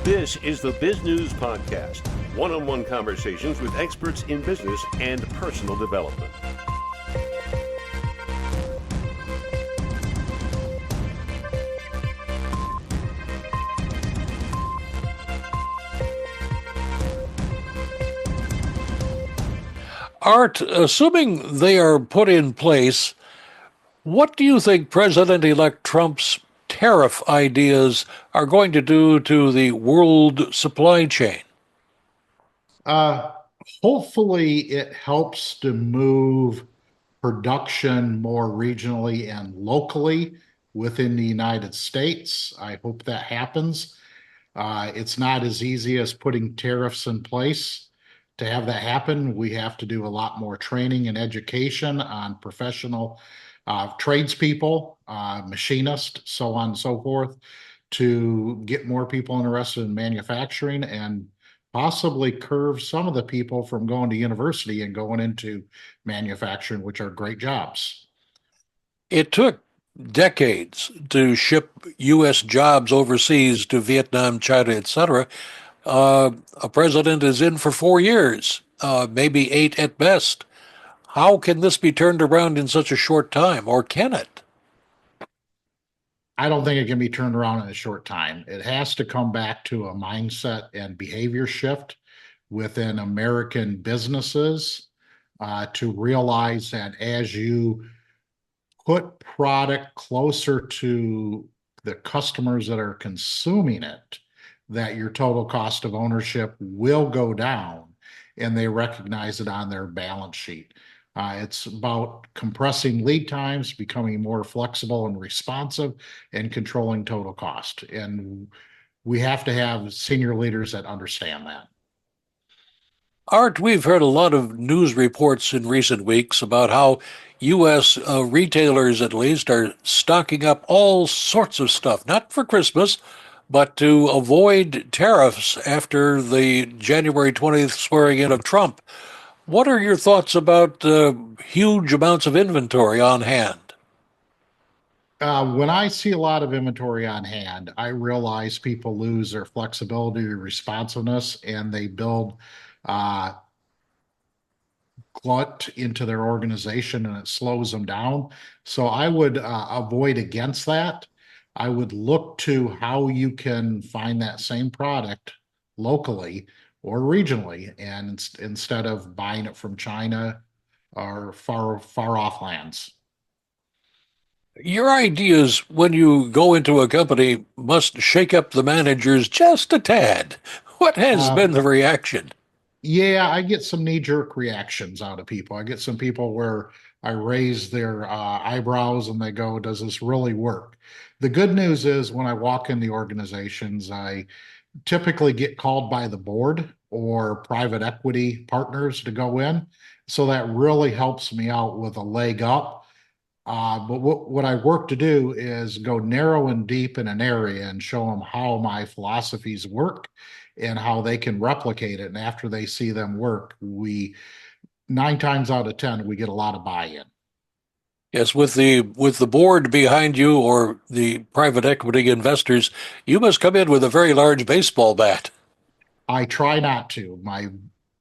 This is the Biz News Podcast, one-on-one conversations with experts in business and personal development. Art, assuming they are put in place, what do you think President-elect Trump's tariff ideas are going to do to the world supply chain? Uh, Hopefully it helps to move production more regionally and locally within the United States. I hope that happens. It's not as easy as putting tariffs in place. To have that happen, we have to do a lot more training and education on professional tradespeople, machinists, so on and so forth, to get more people interested in manufacturing and possibly curve some of the people from going to university and going into manufacturing, which are great jobs. It took decades to ship U.S. jobs overseas to Vietnam, China, etc. A president is in for 4 years, maybe 8 at best. How can this be turned around in such a short time, or can it? I don't think it can be turned around in a short time. It has to come back to a mindset and behavior shift within American businesses to realize that as you put product closer to the customers that are consuming it, that your total cost of ownership will go down, and they recognize it on their balance sheet. It's about compressing lead times, becoming more flexible and responsive, and controlling total cost. And we have to have senior leaders that understand that. Art, we've heard a lot of news reports in recent weeks about how U.S. Retailers, at least, are stocking up all sorts of stuff, not for Christmas, but to avoid tariffs after the January 20th swearing in of Trump. What are your thoughts about huge amounts of inventory on hand? When I see a lot of inventory on hand, I realize people lose their flexibility, responsiveness, and they build uh, glut into their organization and it slows them down. So I would avoid against that. I would look to how you can find that same product locally or regionally, and instead of buying it from China or far off lands. Your ideas when you go into a company must shake up the managers just a tad. What has been Um, the reaction? Yeah, I get some knee-jerk reactions out of people. I get some people where I raise their eyebrows and they go, "Does this really work?" The good news is when I walk in the organizations, I typically get called by the board or private equity partners to go in. So that really helps me out with a leg up. But what I work to do is go narrow and deep in an area and show them how my philosophies work and how they can replicate it. And after they see them work, we 9 times out of 10, we get a lot of buy-in. Yes, with the board behind you or the private equity investors, you must come in with a very large baseball bat. I try not to.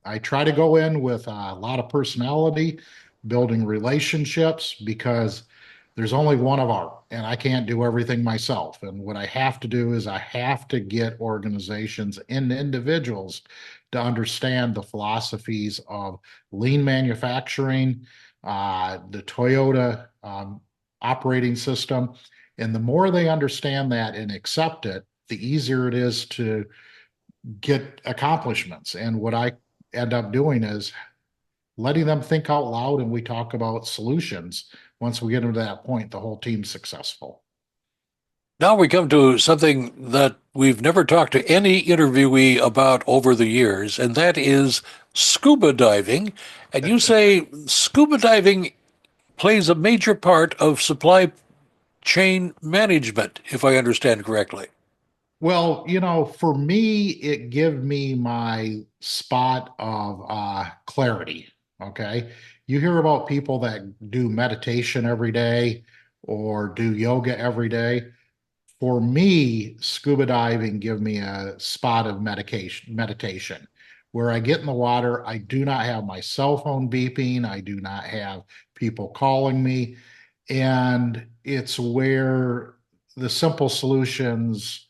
I try to go in with a lot of personality, building relationships, because there's only one of art and I can't do everything myself. And what I have to do is I have to get organizations and individuals to understand the philosophies of lean manufacturing, the Toyota operating system. And the more they understand that and accept it, the easier it is to get accomplishments. And what I end up doing is letting them think out loud and we talk about solutions. Once we get them to that point, the whole team's successful. Now we come to something that we've never talked to any interviewee about over the years, and that is scuba diving. And you say scuba diving plays a major part of supply chain management, if I understand correctly. Well, for me, it give me my spot of clarity. Okay. You hear about people that do meditation every day or do yoga every day. For me, scuba diving give me a spot of meditation where I get in the water. I do not have my cell phone beeping. I do not have people calling me. And it's where the simple solutions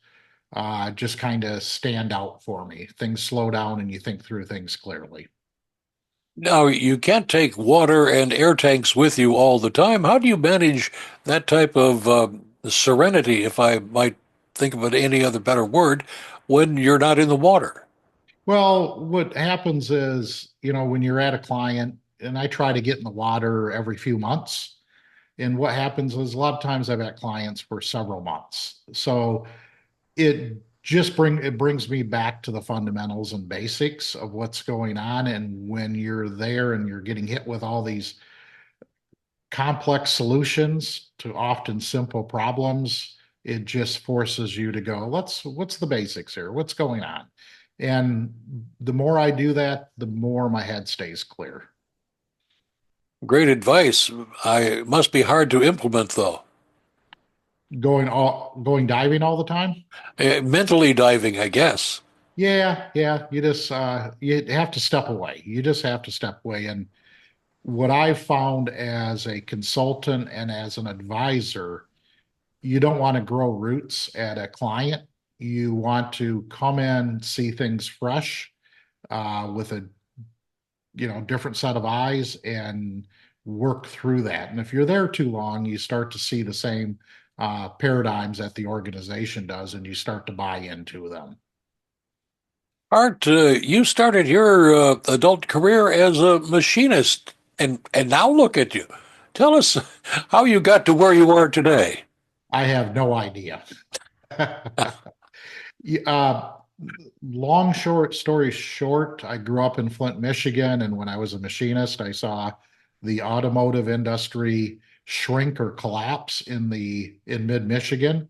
just kind of stand out for me. Things slow down and you think through things clearly. Now, you can't take water and air tanks with you all the time. How do you manage that type of serenity, if I might think of it any other better word, when you're not in the water? Well, what happens is, when you're at a client, and I try to get in the water every few months. And what happens is a lot of times I've had clients for several months. So it brings me back to the fundamentals and basics of what's going on. And when you're there and you're getting hit with all these complex solutions to often simple problems, it just forces you to go, what's the basics here? What's going on? And the more I do that, the more my head stays clear. Great advice. I must be hard to implement, though. Going diving all the time? Mentally diving, I guess. Yeah, yeah. You have to step away. You just have to step away. And what I've found as a consultant and as an advisor, you don't want to grow roots at a client. You want to come in, see things fresh, with a different set of eyes and work through that. And if you're there too long, you start to see the same paradigms that the organization does, and you start to buy into them. Art, you started your adult career as a machinist, and now look at you. Tell us how you got to where you are today. I have no idea. uh, short story short, I grew up in Flint, Michigan, and when I was a machinist, I saw the automotive industry shrink or collapse in mid Michigan.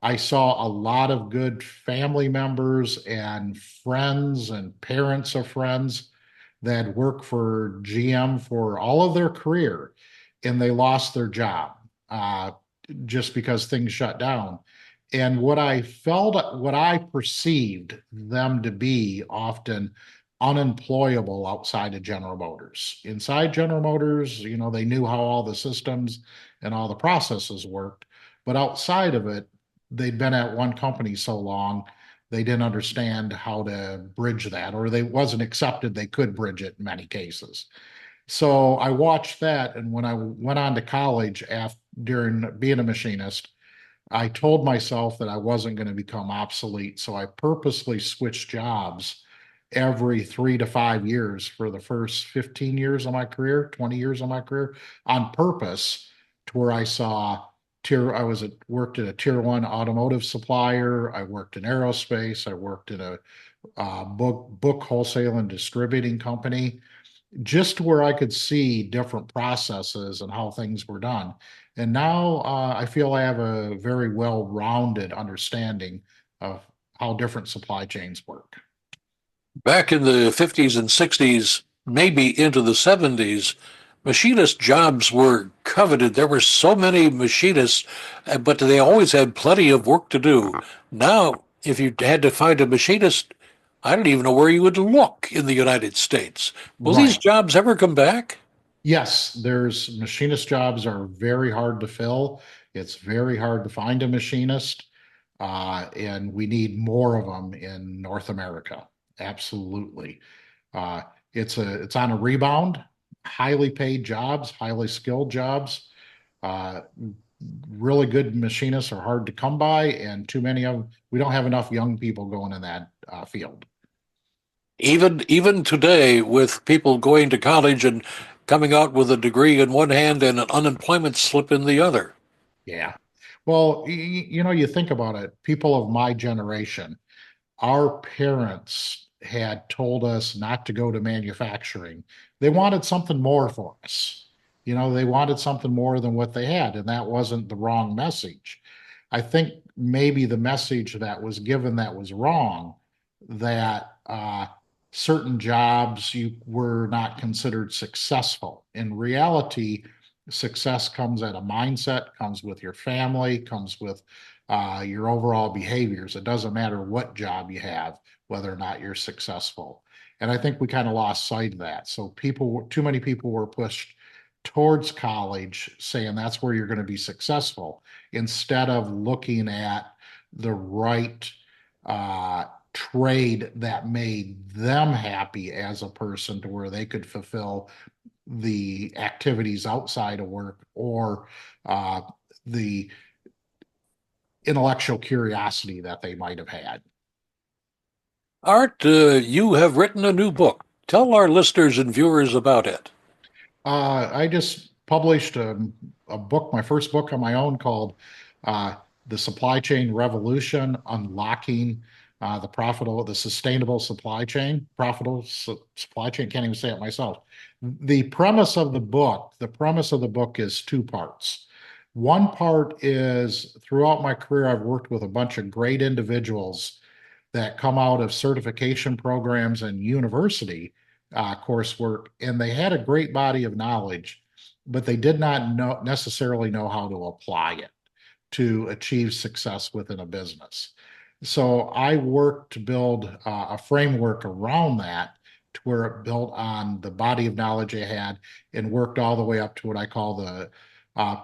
I saw a lot of good family members and friends and parents of friends that worked for GM for all of their career, and they lost their job just because things shut down. And what I perceived them to be often unemployable outside of General Motors. Inside General Motors, they knew how all the systems and all the processes worked, but outside of it, they'd been at one company so long, they didn't understand how to bridge that, or they wasn't accepted they could bridge it in many cases. So I watched that, and when I went on to college after during being a machinist, I told myself that I wasn't going to become obsolete. So I purposely switched jobs every 3 to 5 years for the first 15 years of my career, 20 years of my career on purpose, to where I worked at a tier one automotive supplier. I worked in aerospace. I worked in a book wholesale and distributing company, just where I could see different processes and how things were done. And now I feel I have a very well-rounded understanding of how different supply chains work. Back in the 50s and 60s, maybe into the 70s, machinist jobs were coveted. There were so many machinists, but they always had plenty of work to do. Now, if you had to find a machinist, I don't even know where you would look in the United States. Will these Right. jobs ever come back? Yes, there's machinist jobs are very hard to fill. It's very hard to find a machinist, and we need more of them in North America. Absolutely. Uh, it's on a rebound, highly paid jobs, highly skilled jobs. Uh, Really good machinists are hard to come by, and too many of them, we don't have enough young people going in that field. Even today, with people going to college and coming out with a degree in one hand and an unemployment slip in the other. Yeah. Well, you think about it, people of my generation, our parents had told us not to go to manufacturing. They wanted something more for us. They wanted something more than what they had, and that wasn't the wrong message. I think maybe the message that was given that was wrong, that certain jobs you were not considered successful. In reality, Success comes at a mindset, comes with your family, comes with your overall behaviors. It doesn't matter what job you have, whether or not you're successful. And I think we kind of lost sight of that. So too many people were pushed towards college saying that's where you're going to be successful instead of looking at the right trade that made them happy as a person to where they could fulfill the activities outside of work or uh, the intellectual curiosity that they might have had. Art, you have written a new book. Tell our listeners and viewers about it. I just published a book, my first book on my own called uh, The Supply Chain Revolution, Unlocking the Sustainable Supply Chain, Supply Chain, can't even say it myself. The premise of the book is two parts. One part is throughout my career, I've worked with a bunch of great individuals that come out of certification programs and university coursework, and they had a great body of knowledge, but they did not necessarily know how to apply it to achieve success within a business. So I worked to build a framework around that to where it built on the body of knowledge I had and worked all the way up to what I call the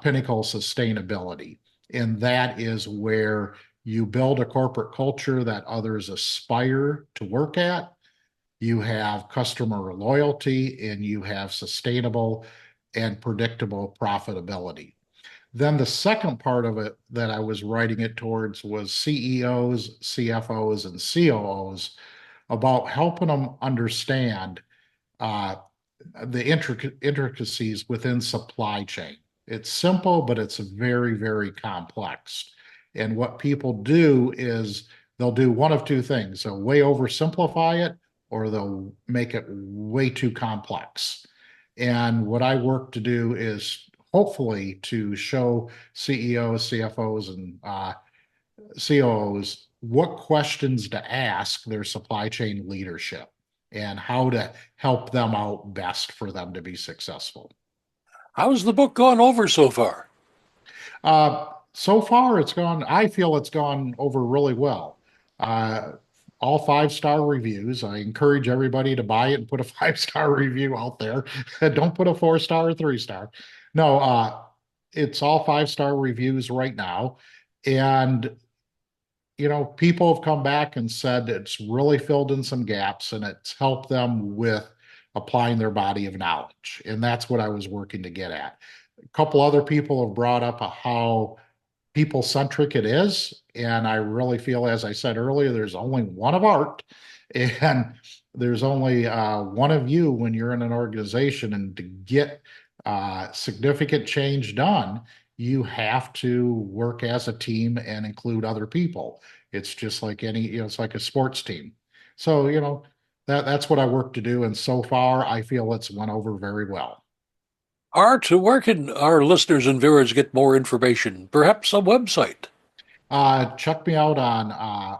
pinnacle sustainability. And that is where you build a corporate culture that others aspire to work at. You have customer loyalty and you have sustainable and predictable profitability. Then the second part of it that I was writing it towards was CEOs, CFOs, and COOs about helping them understand uh, the intricacies within supply chain. It's simple, but it's very, very complex. And what people do is they'll do one of two things. They'll way oversimplify it or they'll make it way too complex. And what I work to do is hopefully to show CEOs, CFOs, and COOs what questions to ask their supply chain leadership and how to help them out best for them to be successful. How's the book gone over so far? So far, I feel it's gone over really well. Uh, all 5-star reviews. I encourage everybody to buy it and put a 5-star review out there. Don't put a 4-star or 3-star. No, it's all 5-star reviews right now. And people have come back and said it's really filled in some gaps and it's helped them with applying their body of knowledge. And that's what I was working to get at. A couple other people have brought up how people centric it is. And I really feel, as I said earlier, there's only one of Art and there's only one of you when you're in an organization. And to get significant change done, you have to work as a team and include other people. It's just like it's like a sports team. So, that's what I work to do. And so far, I feel it's went over very well. Art, where can our listeners and viewers get more information? Perhaps a website. Check me out on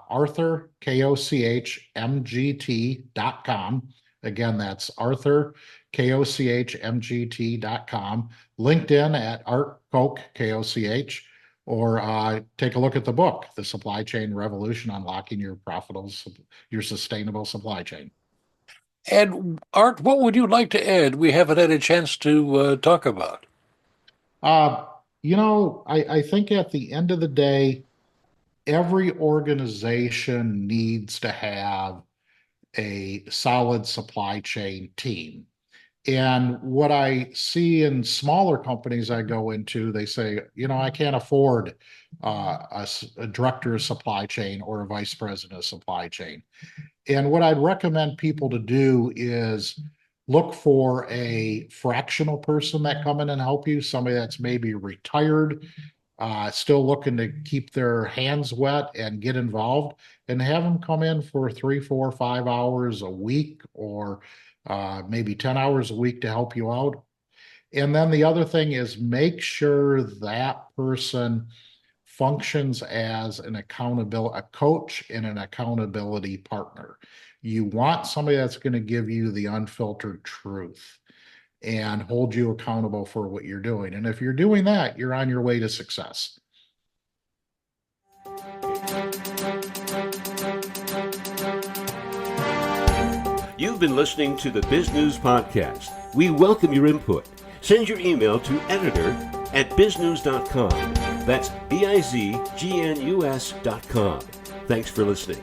Arthur, KOCHMGT.com. Again, that's Arthur, KOCHMGT.com. LinkedIn at Art Koch, KOCH, or take a look at the book, The Supply Chain Revolution, Unlocking Your Sustainable Supply Chain. And Art, what would you like to add we haven't had a chance to talk about? I think at the end of the day, every organization needs to have a solid supply chain team. And what I see in smaller companies I go into, they say, I can't afford a director of supply chain or a vice president of supply chain. And what I'd recommend people to do is look for a fractional person that come in and help you, somebody that's maybe retired, still looking to keep their hands wet and get involved, and have them come in for 3, 4, 5 hours a week or maybe 10 hours a week to help you out. And then the other thing is make sure that person functions as a coach and an accountability partner. You want somebody that's going to give you the unfiltered truth. and hold you accountable for what you're doing. And if you're doing that, you're on your way to success. You've been listening to the Biz News Podcast. We welcome your input. Send your email to editor@bizgnus.com. That's BIZGNUS.com. Thanks for listening.